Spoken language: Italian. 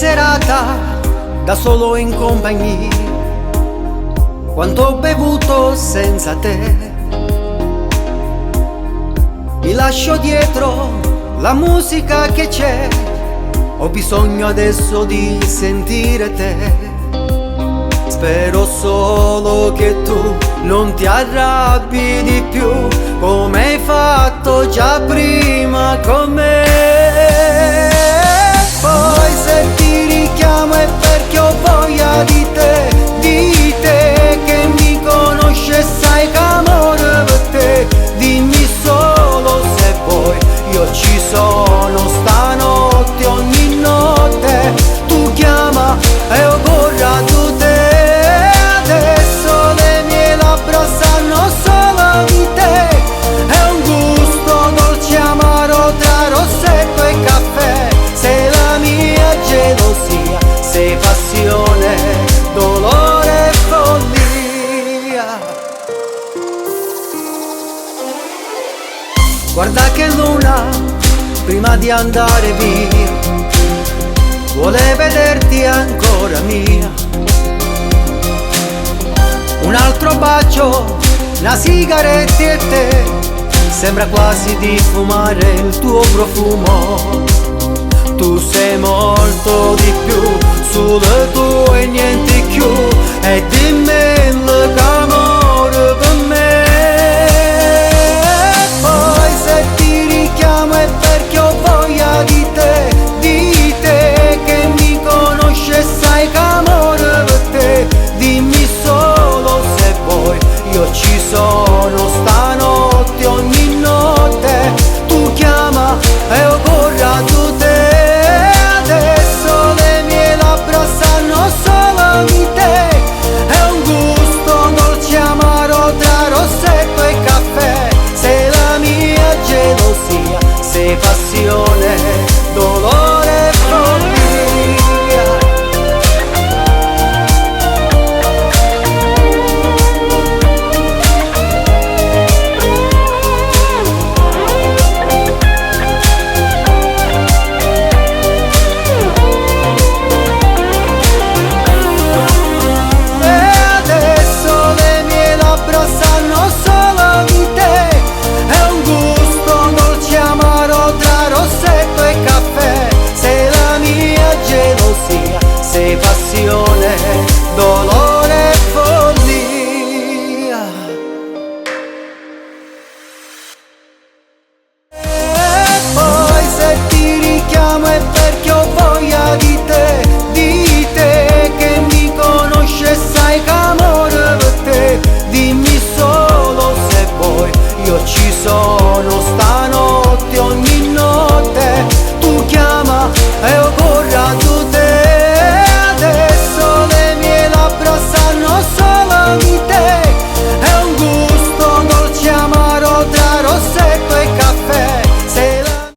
serata da solo in compagnia, quanto ho bevuto senza te. Mi lascio dietro la musica che c'è, ho bisogno adesso di sentire te. Spero solo che tu non ti arrabbi di più, come hai fatto già prima con me. Poi se ti richiamo è perché ho voglia di te che mi conosci e sai che amore per te. Dimmi solo se vuoi, io ci sono stanotte, ogni notte. Tu chiama e io corro a te. Adesso le mie labbra sanno solo di te. È un gusto dolce amaro tra rossetto e caffè. Sei la mia gelosia, sei passione, dolore e follia. Guarda che luna, prima di andare via, vuole vederti ancora mia. Un altro bacio, una sigaretta e te, sembra quasi di fumare il tuo profumo. Tu sei molto di più, solo tu e niente più. E